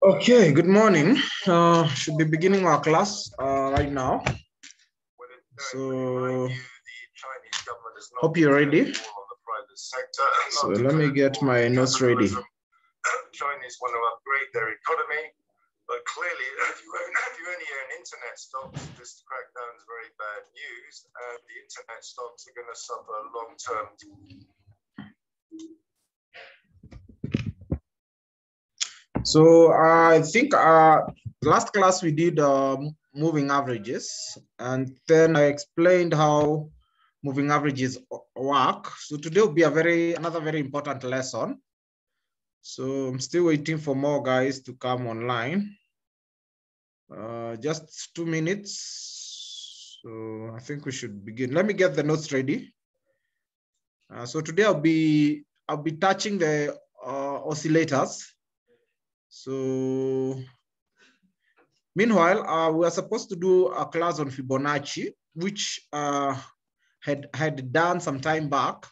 Okay, good morning. Should be beginning our class right now. So, hope you're ready. So let me get my notes ready. China is want to upgrade their economy, but clearly, if you only own internet stocks, this crackdown is very bad news, and the internet stocks are going to suffer long-term. So I think last class we did moving averages, and then I explained how moving averages work. So today will be another very important lesson. So I'm still waiting for more guys to come online. Just 2 minutes. So I think we should begin. Let me get the notes ready. So today I'll be touching the oscillators. So meanwhile, we are supposed to do a class on Fibonacci, which had done some time back.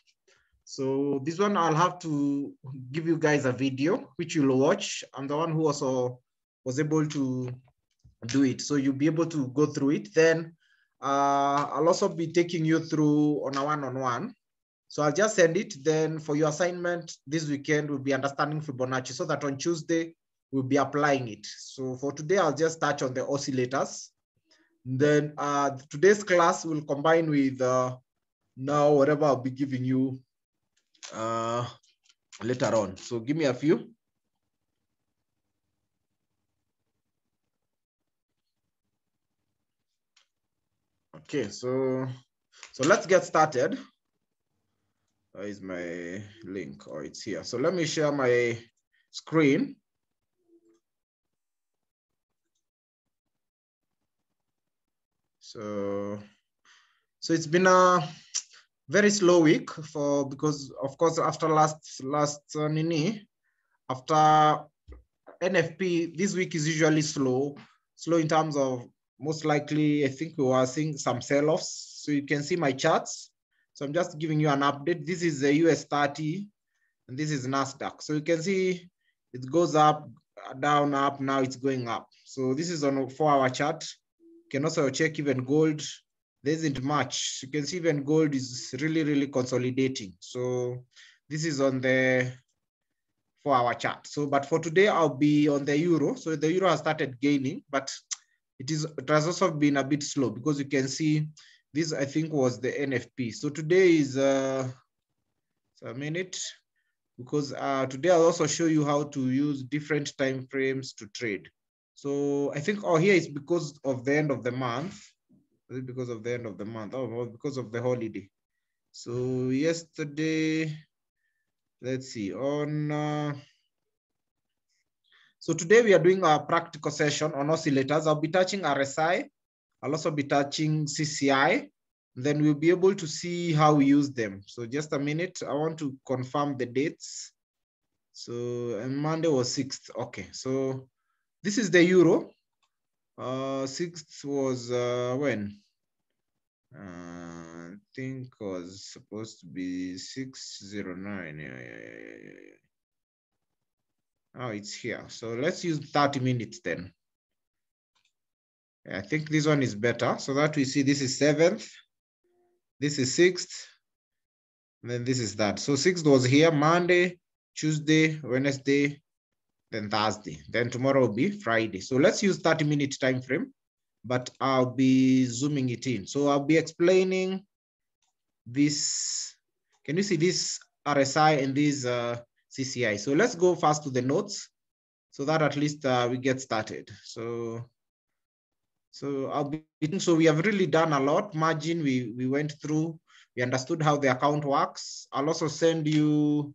So this one I'll have to give you guys a video, which you'll watch. I'm the one who also was able to do it. So you'll be able to go through it. Then I'll also be taking you through on a one-on-one. So I'll just send it. Then for your assignment this weekend, we'll be understanding Fibonacci so that on Tuesday, we'll be applying it. So for today, I'll just touch on the oscillators. Then today's class will combine with now whatever I'll be giving you later on. So give me a few. Okay, so let's get started. Where is my link? Oh, it's here. So let me share my screen. So it's been a very slow week because of course after last Nini, after NFP, this week is usually slow in terms of most likely, I think we were seeing some sell-offs. So you can see my charts. So I'm just giving you an update. This is the US 30 and this is NASDAQ. So you can see it goes up, down, up, now it's going up. So this is on a 4-hour chart. You can also check even gold. There isn't much. You can see even gold is really consolidating. So this is on the 4-hour chart. So, but for today, I'll be on the euro. So the euro has started gaining, but it has also been a bit slow because you can see this, I think, was the NFP. So today is a minute, because today I'll also show you how to use different time frames to trade. So I think, here is because of the end of the month. Is it because of the end of the month? Oh, because of the holiday. So yesterday, let's see, on so today we are doing a practical session on oscillators. I'll be touching RSI. I'll also be touching CCI. Then we'll be able to see how we use them. So just a minute, I want to confirm the dates. So Monday was 6th. Okay, so this is the euro. 6th was when? I think was supposed to be 609. Yeah. Oh, it's here. So let's use 30 minutes then. I think this one is better. So that we see this is 7th, this is 6th, and then this is that. So 6th was here, Monday, Tuesday, Wednesday, then Thursday. Then tomorrow will be Friday. So let's use 30-minute time frame, but I'll be zooming it in. So I'll be explaining this. Can you see this RSI and this CCI? So let's go first to the notes so that at least we get started. So we have really done a lot. Margin, we went through, we understood how the account works. I'll also send you,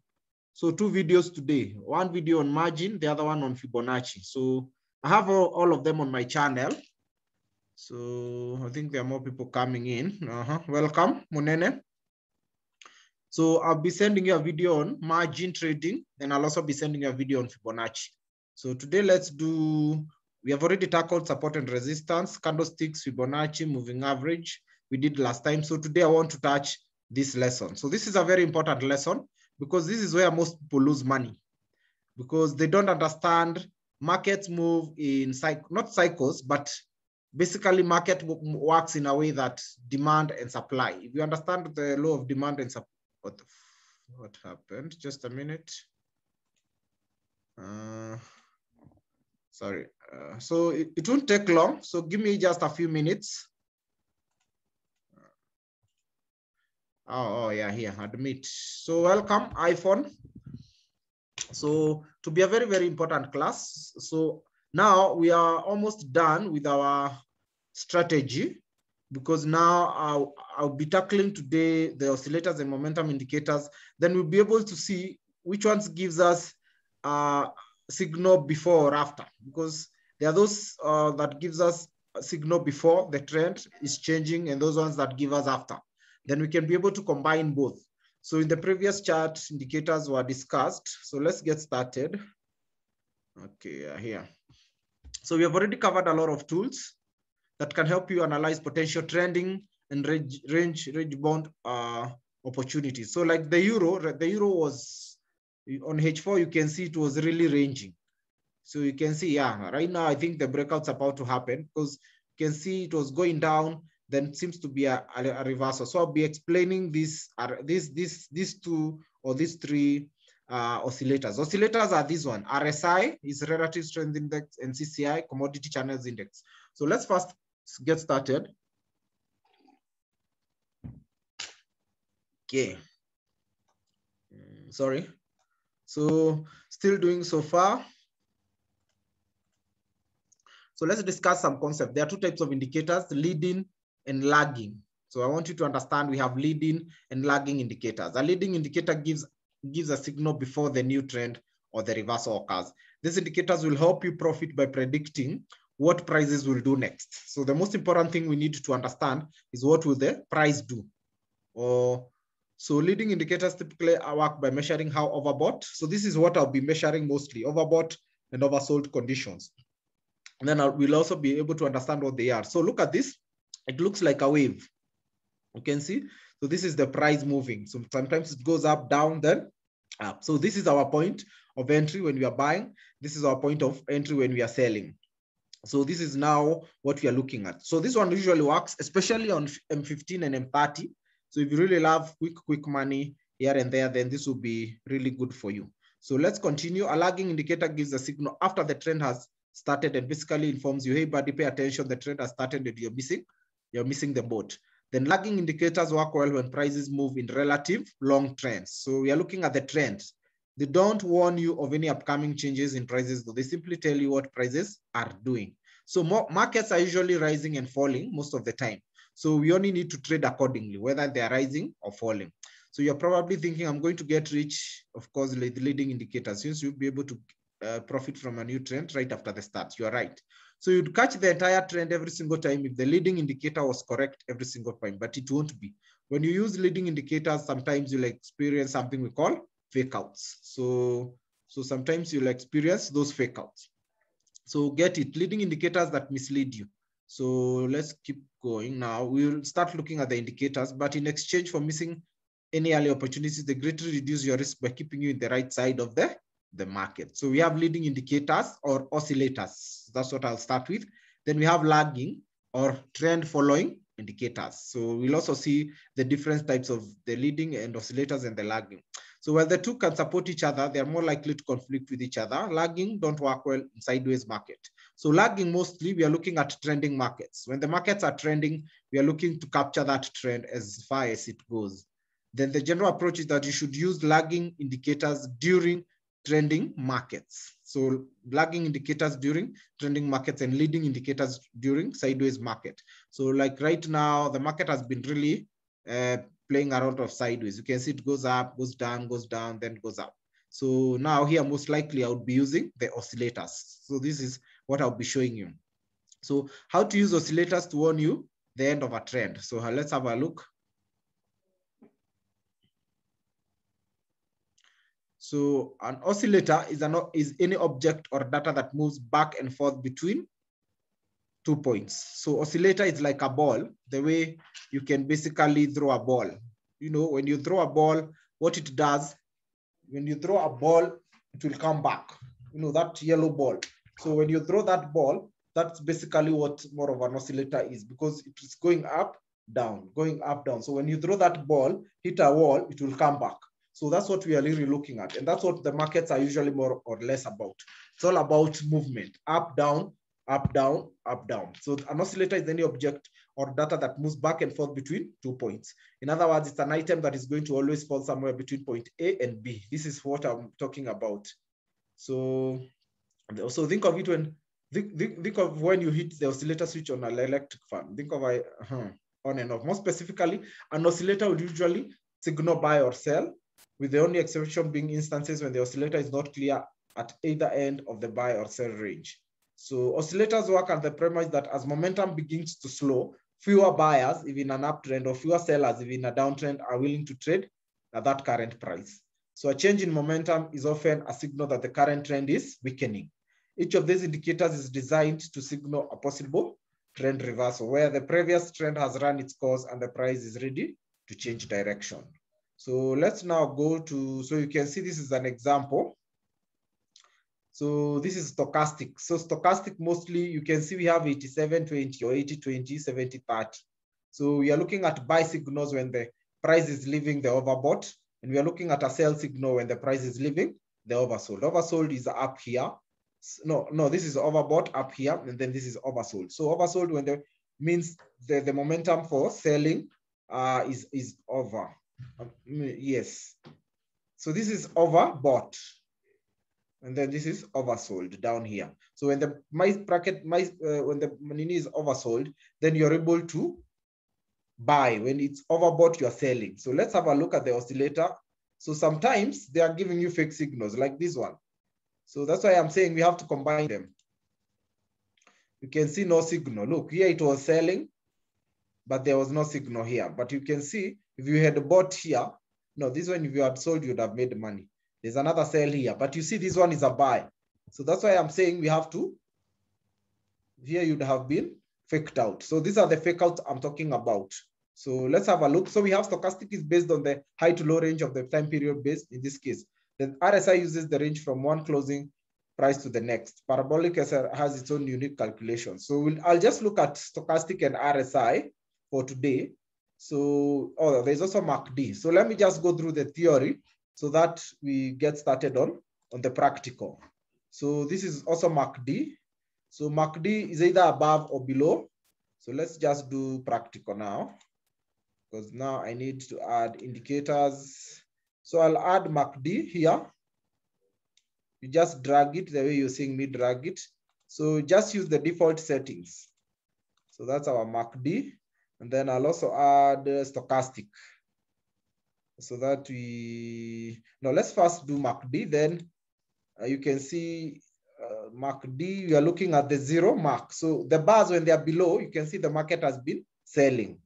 2 videos today, one video on margin, the other one on Fibonacci. So I have all of them on my channel. So I think there are more people coming in. Welcome, Munene. So I'll be sending you a video on margin trading, and I'll also be sending you a video on Fibonacci. So today we have already tackled support and resistance, candlesticks, Fibonacci, moving average. We did last time. So today I want to touch this lesson. So this is a very important lesson because this is where most people lose money, because they don't understand markets move in not cycles, but basically market works in a way that demand and supply. If you understand the law of demand and supply, what happened? Just a minute. Sorry. So it won't take long. So give me just a few minutes. Oh yeah, here, admit. So welcome, iPhone. So to be a very, very important class. So now we are almost done with our strategy, because now I'll be tackling today the oscillators and momentum indicators. Then we'll be able to see which ones gives us signal before or after, because there are those that gives us a signal before the trend is changing, and those ones that give us after. Then we can be able to combine both. So in the previous chart, indicators were discussed. So let's get started. Okay, here. So we have already covered a lot of tools that can help you analyze potential trending and range bound opportunities. So like the euro was on H4, you can see it was really ranging. So you can see, yeah, right now I think the breakout's about to happen, because you can see it was going down, then seems to be a reversal. So I'll be explaining these two or these three oscillators. Oscillators are this one. RSI is Relative Strength Index, and CCI, Commodity Channels Index. So let's first get started. Okay. Sorry. So still doing so far. So let's discuss some concepts. There are two types of indicators, leading and lagging. So I want you to understand we have leading and lagging indicators. A leading indicator gives a signal before the new trend or the reversal occurs. These indicators will help you profit by predicting what prices will do next. So the most important thing we need to understand is what will the price do. So leading indicators typically work by measuring how overbought. So this is what I'll be measuring mostly, overbought and oversold conditions. And then we'll also be able to understand what they are. So look at this. It looks like a wave. You can see. So this is the price moving. So sometimes it goes up, down, then up. So this is our point of entry when we are buying. This is our point of entry when we are selling. So this is now what we are looking at. So this one usually works, especially on M15 and M30. So if you really love quick money here and there, then this will be really good for you. So let's continue. A lagging indicator gives a signal after the trend has started and basically informs you, hey buddy, pay attention, the trend has started and you're missing the boat. Then lagging indicators work well when prices move in relative long trends. So we are looking at the trend. They don't warn you of any upcoming changes in prices, though. They simply tell you what prices are doing. So markets are usually rising and falling most of the time. So we only need to trade accordingly, whether they are rising or falling. So you're probably thinking, I'm going to get rich, of course, the leading indicators, since you'll be able to profit from a new trend right after the start. You are right. So you'd catch the entire trend every single time if the leading indicator was correct every single time, but it won't be. When you use leading indicators, sometimes you'll experience something we call fake outs. So sometimes you'll experience those fake outs. So get it, leading indicators that mislead you. So let's keep going now. We'll start looking at the indicators, but in exchange for missing any early opportunities, they greatly reduce your risk by keeping you in the right side of the market. So we have leading indicators or oscillators. That's what I'll start with. Then we have lagging or trend following indicators. So we'll also see the different types of the leading and oscillators and the lagging. So while the two can support each other, they're more likely to conflict with each other. Lagging don't work well in sideways market. So lagging, mostly we are looking at trending markets. When the markets are trending, we are looking to capture that trend as far as it goes. Then the general approach is that you should use lagging indicators during trending markets. So lagging indicators during trending markets and leading indicators during sideways market. So like right now, the market has been really playing around of sideways. You can see it goes up, goes down, then goes up. So now here, most likely I would be using the oscillators. So this is what I'll be showing you. So how to use oscillators to warn you the end of a trend. So let's have a look. So an oscillator is any object or data that moves back and forth between 2 points. So oscillator is like a ball, the way you can basically throw a ball. You know, when you throw a ball, what it does, when you throw a ball, it will come back. You know, that yellow ball So when you throw that ball, that's basically what more of an oscillator is, because it is going up, down, going up, down. So when you throw that ball, hit a wall, it will come back. So that's what we are really looking at. And that's what the markets are usually more or less about. It's all about movement, up, down, up, down, up, down. So an oscillator is any object or data that moves back and forth between 2 points. In other words, it's an item that is going to always fall somewhere between point A and B. This is what I'm talking about. So think of it when, think of when you hit the oscillator switch on an electric fan. Think of it on and off. More specifically, an oscillator will usually signal buy or sell, with the only exception being instances when the oscillator is not clear at either end of the buy or sell range. So oscillators work on the premise that as momentum begins to slow, fewer buyers, even an uptrend, or fewer sellers, even a downtrend, are willing to trade at that current price. So a change in momentum is often a signal that the current trend is weakening. Each of these indicators is designed to signal a possible trend reversal, where the previous trend has run its course and the price is ready to change direction. So let's now go to, so you can see this is an example. So this is stochastic. So stochastic, mostly you can see we have 87-20 or 80-20, 70-30. So we are looking at buy signals when the price is leaving the overbought, and we are looking at a sell signal when the price is leaving the oversold. Oversold is up here. No, this is overbought up here, and then this is oversold. So oversold when the means the momentum for selling is over. Yes. So this is overbought, and then this is oversold down here. So when the when the Nini is oversold, then you're able to buy. When it's overbought, you're selling. So let's have a look at the oscillator. So sometimes they are giving you fake signals like this one. So that's why I'm saying we have to combine them. You can see no signal. Look, here it was selling, but there was no signal here. But you can see if you had bought here, no, this one, if you had sold, you'd have made money. There's another sell here, but you see this one is a buy. So that's why I'm saying we have to, here you'd have been faked out. So these are the fake outs I'm talking about. So let's have a look. So we have stochastic is based on the high to low range of the time period based in this case. The RSI uses the range from one closing price to the next. Parabolic has its own unique calculation. So I'll just look at stochastic and RSI for today. So there's also MACD. So let me just go through the theory so that we get started on the practical. So this is also MACD. So MACD is either above or below. So let's just do practical now, because now I need to add indicators. So I'll add MACD here. You just drag it the way you're seeing me drag it. So just use the default settings. So that's our MACD. And then I'll also add stochastic. So that let's first do MACD. Then you can see MACD, you are looking at the 0 mark. So the bars, when they are below, you can see the market has been selling.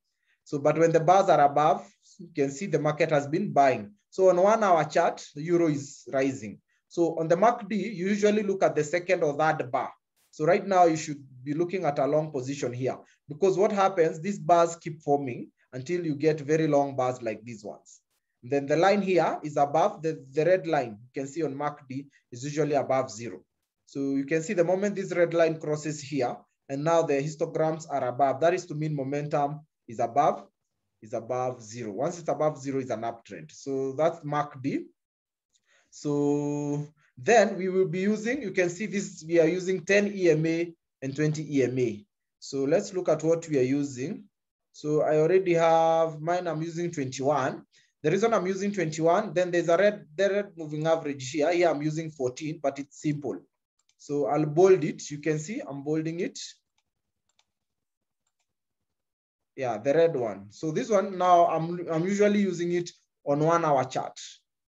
So, but when the bars are above, you can see the market has been buying. So on 1 hour chart, the euro is rising. So on the MACD, you usually look at the second or third bar. So right now you should be looking at a long position here, because what happens, these bars keep forming until you get very long bars like these ones. And then the line here is above the red line. You can see on MACD is usually above 0. So you can see the moment this red line crosses here, and now the histograms are above, that is to mean momentum is above 0. Once it's above 0, it's an uptrend. So that's MACD. So then we will be using, you can see this, we are using 10 EMA and 20 EMA. So let's look at what we are using. So I already have mine, I'm using 21. The reason I'm using 21, then there's the red moving average here. Here I'm using 14, but it's simple. So I'll bold it. You can see I'm bolding it. Yeah, the red one. So this one now I'm usually using it on 1 hour chart,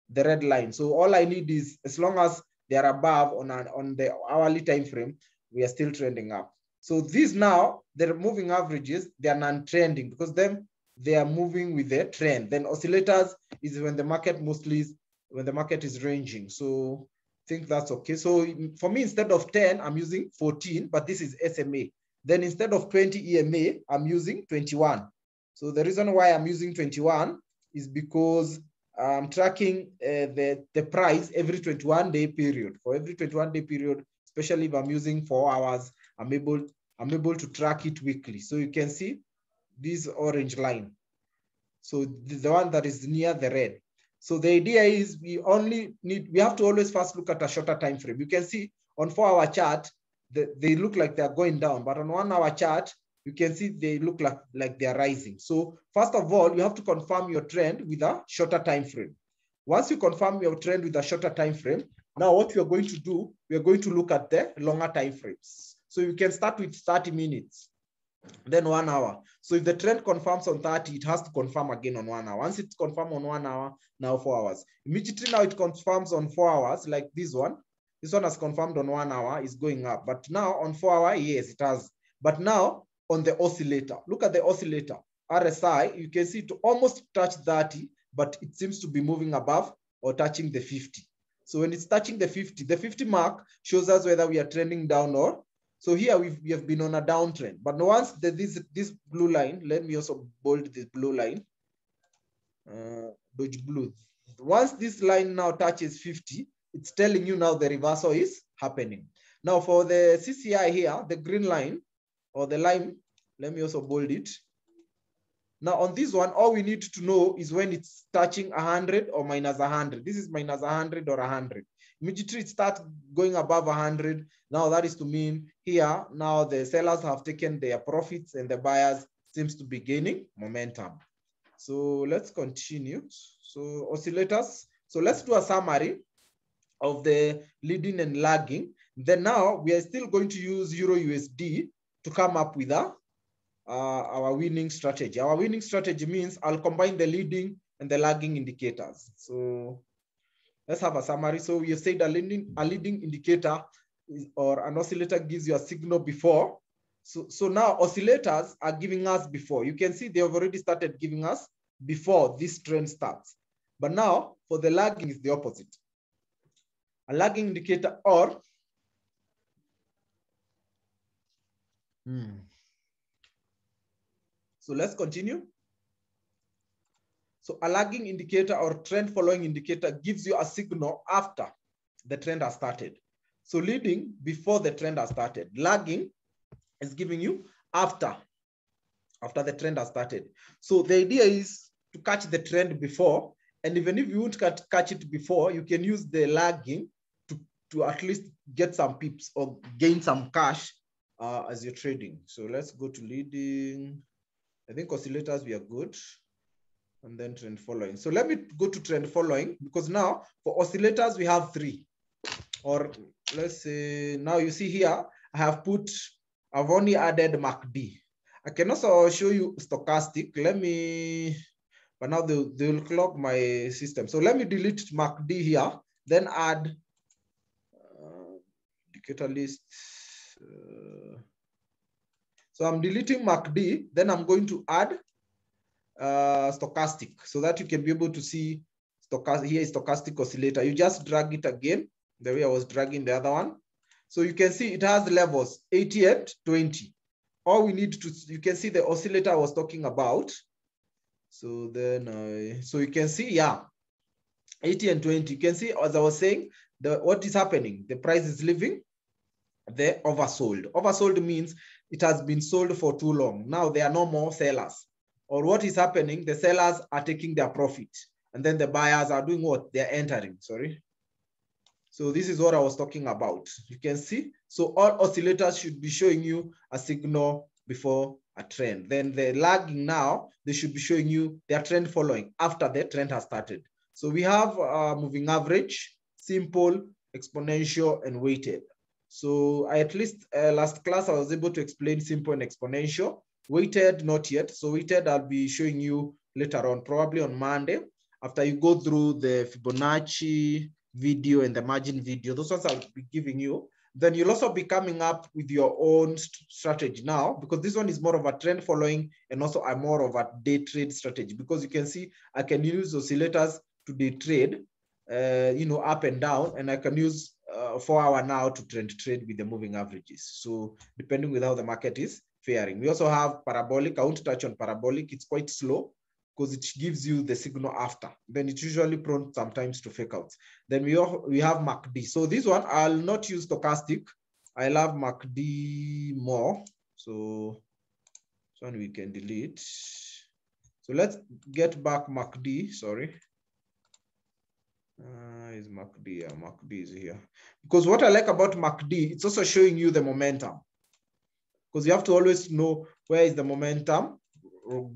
the red line. So all I need is, as long as they are above on the hourly time frame, we are still trending up. So these now, the moving averages, they are non-trending because they are moving with the trend. Then oscillators is when the market mostly is, when the market is ranging. So I think that's okay. So for me, instead of 10, I'm using 14, but this is SMA. Then instead of 20 EMA, I'm using 21. So the reason why I'm using 21 is because I'm tracking the price every 21-day period. For every 21-day period, especially if I'm using 4 hours, I'm able to track it weekly. So you can see this orange line. So the one that is near the red. So the idea is we have to always first look at a shorter time frame. You can see on 4-hour chart, they look like they're going down, but on 1-hour chart, you can see they look like they're rising. So first of all, you have to confirm your trend with a shorter time frame. Once you confirm your trend with a shorter time frame, now what we are going to do, we are going to look at the longer time frames. So you can start with 30 minutes, then 1 hour. So if the trend confirms on 30, it has to confirm again on 1 hour. Once it's confirmed on 1 hour, now 4 hours. Immediately now it confirms on 4 hours, like this one. This one has confirmed on 1 hour, is going up. But now on 4 hour, yes, it has. But now on the oscillator, look at the oscillator. RSI, you can see it almost touch 30, but it seems to be moving above or touching the 50. So when it's touching the 50 mark shows us whether we are trending down or. So here we have been on a downtrend. But once this blue line, let me also bold this blue line, Dodge blue. Once this line now touches 50, it's telling you now the reversal is happening. Now for the CCI here, the green line or the line, let me also bold it. Now on this one, all we need to know is when it's touching 100 or minus 100. This is minus 100 or 100. Immediately it starts going above 100. Now that is to mean here, now the sellers have taken their profits and the buyers seems to be gaining momentum. So let's continue. So oscillators. So let's do a summary of the leading and lagging. Then now we are still going to use Euro USD to come up with our winning strategy. Our winning strategy means I'll combine the leading and the lagging indicators. So let's have a summary. So we have said a leading indicator or an oscillator gives you a signal before. So now oscillators are giving us before. You can see they have already started giving us before this trend starts. But now for the lagging is the opposite. A lagging indicator or So let's continue. So a lagging indicator or trend following indicator gives you a signal after the trend has started. So leading before the trend has started. Lagging is giving you after the trend has started. So the idea is to catch the trend before, and even if you won't catch it before, you can use the lagging to at least get some pips or gain some cash as you're trading. So let's go to leading. I think oscillators we are good. And then trend following. So let me go to trend following because now for oscillators we have 3. Or let's say now you see here, I've only added MACD. I can also show you stochastic. But now they will clog my system. So let me delete MACD here, then add indicator list. So I'm deleting MACD, then I'm going to add stochastic so that you can be able to see stochastic. Here is stochastic oscillator. You just drag it again the way I was dragging the other one. So you can see it has levels 80 and 20. All we need to, you can see the oscillator I was talking about. So then, so you can see, yeah, 80 and 20. You can see, as I was saying, what is happening? The price is leaving the oversold. Oversold means it has been sold for too long. Now there are no more sellers. Or what is happening? The sellers are taking their profit. And then the buyers are doing what? They're entering, sorry. So this is what I was talking about. You can see. So all oscillators should be showing you a signal before a trend. Then the lagging now, they should be showing you their trend following after the trend has started. So we have moving average, simple, exponential, and weighted. So at least last class, I was able to explain simple and exponential. Weighted, not yet. So weighted, I'll be showing you later on, probably on Monday, after you go through the Fibonacci video and the margin video. Those ones I'll be giving you. Then you'll also be coming up with your own strategy now, because this one is more of a trend following and also a more of a day trade strategy, because you can see I can use oscillators to day trade, up and down, and I can use 4 hour now to trend trade with the moving averages. So depending with how the market is faring. We also have parabolic. I won't touch on parabolic. It's quite slow because it gives you the signal after. Then it's usually prone sometimes to fake outs. Then we have MACD. So this one, I'll not use stochastic. I love MACD more. So this one we can delete. So let's get back MACD, sorry. Is MACD, yeah, MACD is here. Because what I like about MACD, it's also showing you the momentum. Because you have to always know where is the momentum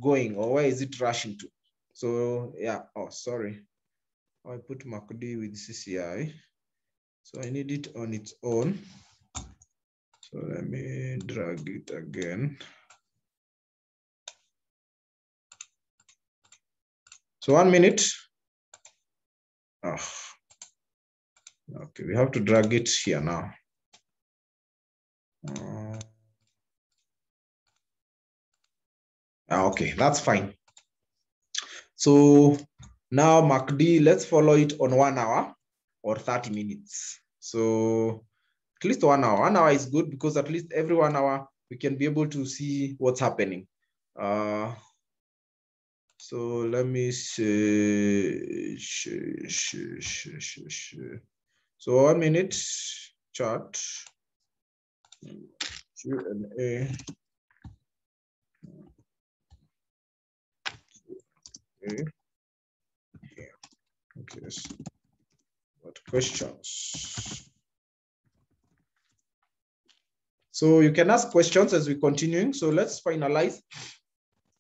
going or where is it rushing to. So yeah, oh, sorry. I put MACD with CCI. So I need it on its own. So let me drag it again. So 1 minute. Oh. Okay, we have to drag it here now. Okay, that's fine. So now MACD, let's follow it on 1 hour or 30 minutes. So at least 1 hour. 1 hour is good because at least every 1 hour we can be able to see what's happening. So let me see. So 1 minute chart. Q&A. Okay. What questions? So you can ask questions as we're continuing. So let's finalize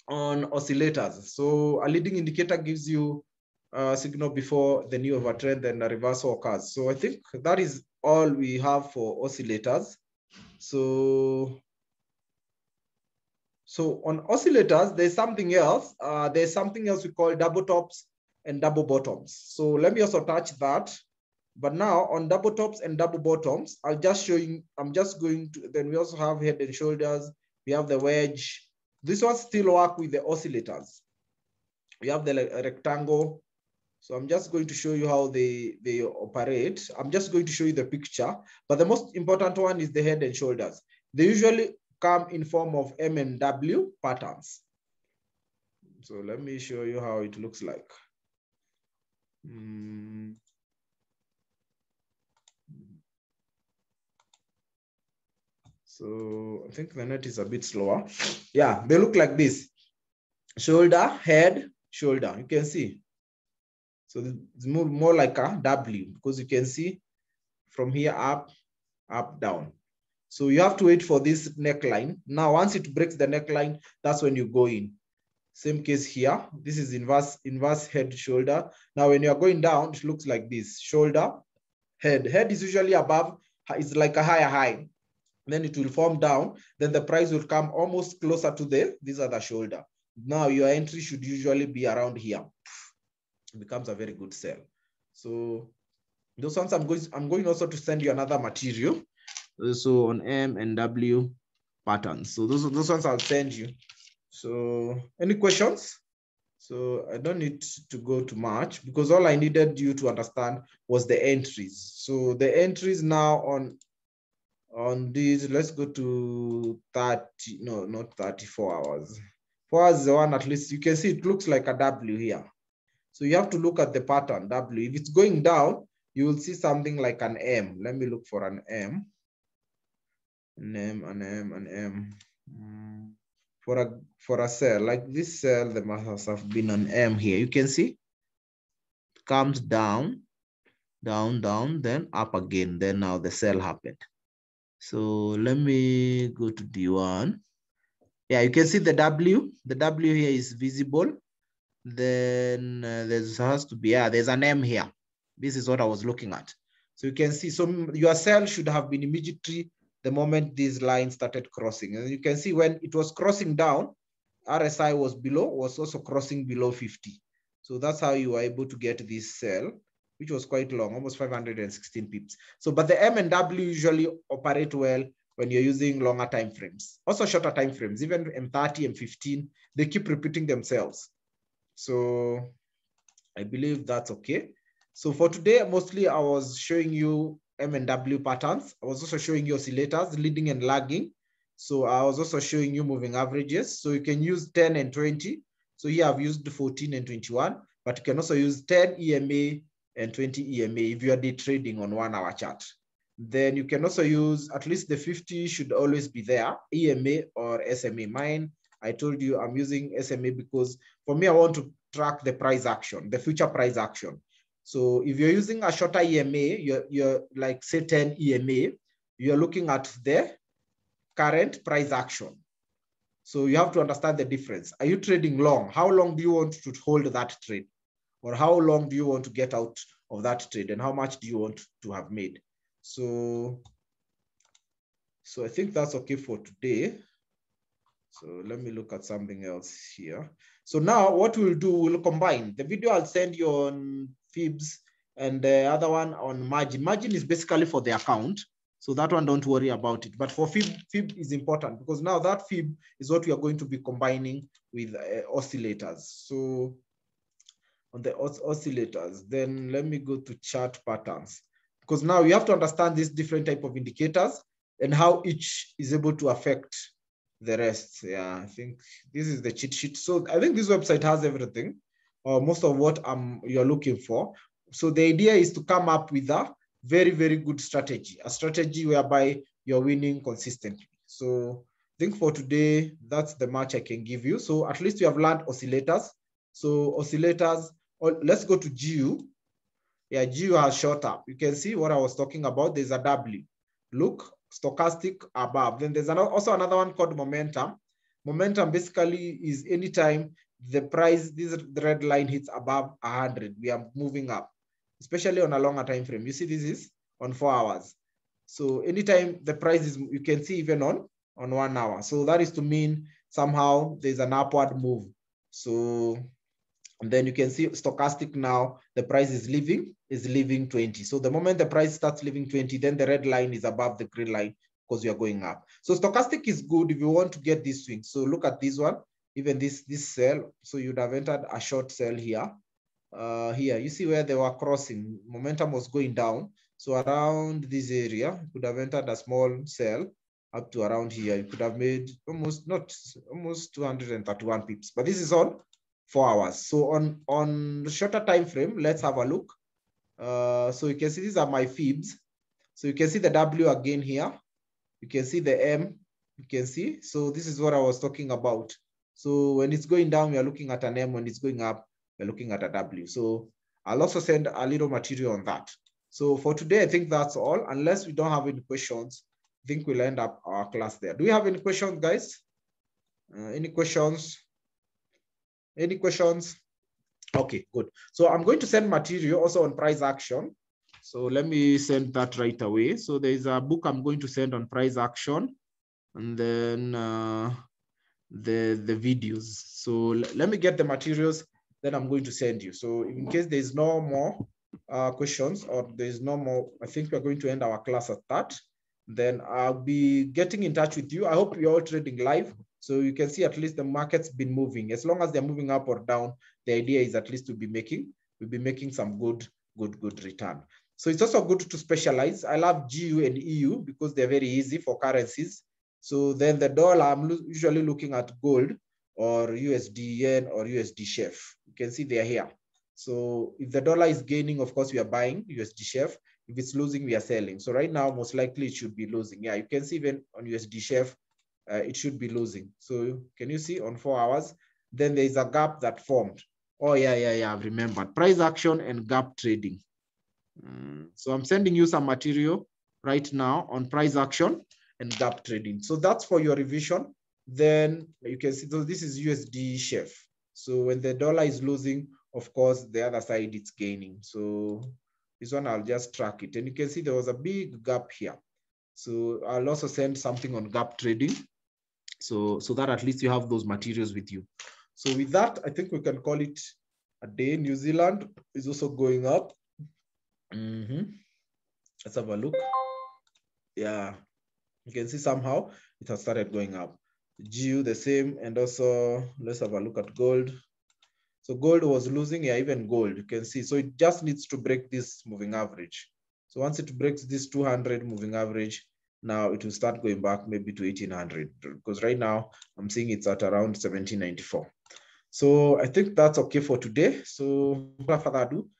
on oscillators. So a leading indicator gives you a signal before the new overtrend and a reversal occurs. So I think that is all we have for oscillators. So on oscillators, there's something else. There's something else we call double tops and double bottoms. So let me also touch that. But now on double tops and double bottoms, I'll just show you, I'm just going to, then we also have head and shoulders. We have the wedge. This one still work with the oscillators. We have the rectangle. So I'm just going to show you how they operate. I'm just going to show you the picture, but the most important one is the head and shoulders. They usually come in form of M and W patterns. So let me show you how it looks like. So I think the net is a bit slower. Yeah, they look like this. Shoulder, head, shoulder. You can see. So it's more like a W because you can see from here up, up, down. So you have to wait for this neckline. Now, once it breaks the neckline, that's when you go in. Same case here. This is inverse head, shoulder. Now, when you're going down, it looks like this. Shoulder, head. Head is usually above. It's like a higher high. Then it will form down. Then the price will come almost closer to these are the shoulder. Now, your entry should usually be around here. It becomes a very good sell. So those ones I'm going also to send you another material. So on M and W patterns. So those ones I'll send you. So any questions? So I don't need to go too much because all I needed you to understand was the entries. So the entries now on these, let's go to 30, no, not 34 hours. 4 hours is the one at least, you can see it looks like a W here. So you have to look at the pattern W. If it's going down, you will see something like an M. Let me look for an M. An M. For a cell like this cell, there must have been an M here. You can see it comes down, down, then up again. Then now the cell happened. So let me go to D1. Yeah, you can see the W. The W here is visible. Then there has to be, yeah, there's an M here. This is what I was looking at. So you can see, so your cell should have been immediately the moment these lines started crossing. And you can see when it was crossing down, RSI was also crossing below 50. So that's how you were able to get this cell, which was quite long, almost 516 pips. So, but the M and W usually operate well when you're using longer time frames. Also shorter time frames, even M30, M15, they keep repeating themselves. So I believe that's okay. So for today, mostly I was showing you M and W patterns. I was also showing you oscillators, leading and lagging. So I was also showing you moving averages. So you can use 10 and 20. So here I've used 14 and 21, but you can also use 10 EMA and 20 EMA if you are day trading on 1 hour chart. Then you can also use, at least the 50 should always be there, EMA or SMA. Mine, I told you I'm using SMA because for me, I want to track the price action, the future price action. So if you're using a shorter EMA, you're like say 10 EMA, you're looking at the current price action. So you have to understand the difference. Are you trading long? How long do you want to hold that trade? Or how long do you want to get out of that trade? And how much do you want to have made? So I think that's okay for today. So let me look at something else here. So now what we'll do, we'll combine. The video I'll send you on Fibs and the other one on margin. Margin is basically for the account. So that one, don't worry about it. But for Fib is important because now that Fib is what we are going to be combining with oscillators. So on the oscillators, then let me go to chart patterns. Because now you have to understand these different type of indicators and how each is able to affect the rest. Yeah, I think this is the cheat sheet. So I think this website has everything, or most of what you're looking for. So the idea is to come up with a very, very good strategy, a strategy whereby you're winning consistently. So I think for today, that's the much I can give you. So at least you have learned oscillators. So oscillators, let's go to GU. Yeah, GU has shot up. You can see what I was talking about. There's a W. Look, stochastic above. Then there's also another one called momentum. Momentum basically is anytime the price, the red line hits above 100, we are moving up, especially on a longer time frame. You see, this is on 4 hours. So anytime the price is, you can see even on 1 hour. So that is to mean somehow there's an upward move. So, and then you can see stochastic now, the price is leaving 20. So the moment the price starts leaving 20, then the red line is above the green line because you are going up. So stochastic is good if you want to get this swing. So look at this one, even this sell. So you'd have entered a short sell here. Here, you see where they were crossing, momentum was going down. So around this area, you could have entered a small sell up to around here. You could have made almost 231 pips, but this is on 4 hours. So on the shorter time frame, let's have a look. So you can see these are my fibs. So you can see the W again here. You can see the M. You can see. So this is what I was talking about. So when it's going down, we are looking at an M. When it's going up, we're looking at a W. So I'll also send a little material on that. So for today, I think that's all. Unless we don't have any questions, I think we'll end up our class there. Do we have any questions, guys? Any questions? Any questions? Okay, good. So I'm going to send material also on price action. So let me send that right away. So there's a book I'm going to send on price action, and then the videos. So let me get the materials, then I'm going to send you. So in case there's no more questions or there's no more, I think we're going to end our class at that. Then I'll be getting in touch with you. I hope you're all trading live. So you can see at least the market's been moving. As long as they're moving up or down, the idea is at least we'll be making some good return. So it's also good to specialize. I love GU and EU because they're very easy for currencies. So then the dollar, I'm usually looking at gold or USD yen or USD chef. You can see they're here. So if the dollar is gaining, of course, we are buying USD chef. If it's losing, we are selling. So right now, most likely it should be losing. Yeah, you can see even on USD chef, it should be losing. So can you see on 4 hours? Then there is a gap that formed. Oh, yeah, I've remembered. Price action and gap trading. So I'm sending you some material right now on price action and gap trading. So that's for your revision. Then you can see, so this is USD chef. So when the dollar is losing, of course, the other side it's gaining. So this one, I'll just track it. And you can see there was a big gap here. So I'll also send something on gap trading. So that at least you have those materials with you. So with that, I think we can call it a day. New Zealand is also going up. Let's have a look. Yeah, you can see somehow it has started going up. GU the same, and also let's have a look at gold. So gold was losing, yeah, even gold, you can see. So it just needs to break this moving average. So once it breaks this 200 moving average, now it will start going back maybe to 1800, because right now I'm seeing it's at around 1794. So I think that's okay for today. So without further ado,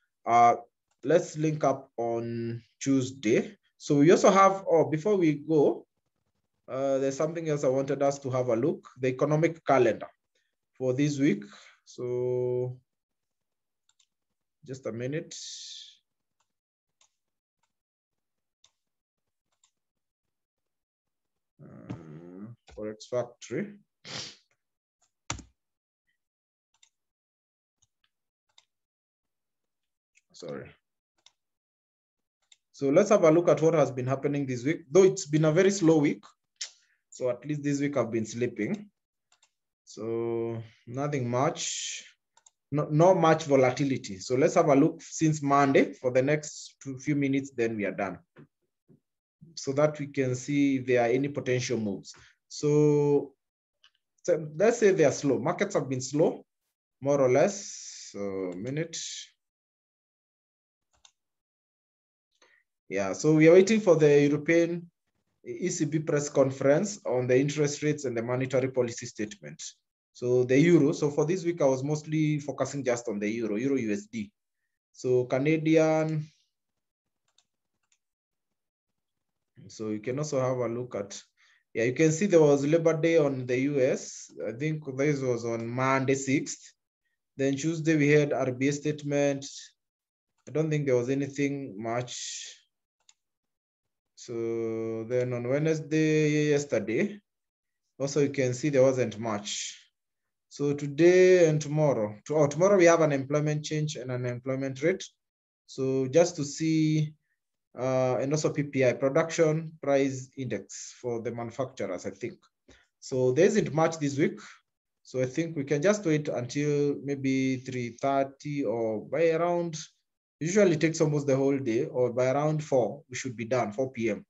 let's link up on Tuesday. So we also have, before we go, there's something else I wanted us to have a look, the economic calendar for this week. So just a minute. Forex Factory. Sorry. So let's have a look at what has been happening this week, though it's been a very slow week. So at least this week I've been sleeping. So nothing much, not much volatility. So let's have a look since Monday for the next few minutes, then we are done. So that we can see if there are any potential moves. So let's say they are slow. Markets have been slow, more or less. So minute. Yeah, so we are waiting for the European ECB press conference on the interest rates and the monetary policy statement. So the euro, so for this week, I was mostly focusing just on the euro USD. So Canadian, so you can also have a look at, yeah, you can see there was Labor Day on the US. I think this was on Monday 6th. Then Tuesday we had RBA statement. I don't think there was anything much. So then on Wednesday, yesterday, also you can see there wasn't much. So today and tomorrow, tomorrow we have an employment change and an employment rate. So just to see, and also PPI, production price index for the manufacturers, I think. So there isn't much this week. So I think we can just wait until maybe 3:30 or by around, usually it takes almost the whole day, or by around 4, we should be done, 4 p.m.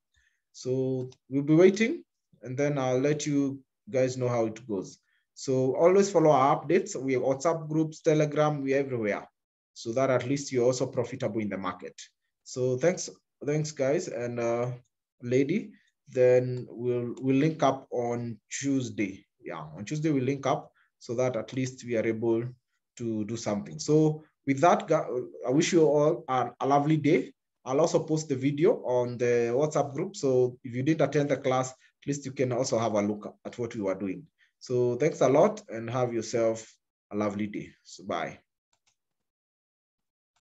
So we'll be waiting, and then I'll let you guys know how it goes. So always follow our updates. We have WhatsApp groups, Telegram, we're everywhere. So that at least you're also profitable in the market. So thanks guys, and lady, then we'll link up on Tuesday. Yeah, on Tuesday we'll link up so that at least we are able to do something. So with that, I wish you all a lovely day. I'll also post the video on the WhatsApp group. So if you didn't attend the class, at least you can also have a look at what we were doing. So thanks a lot and have yourself a lovely day. So bye.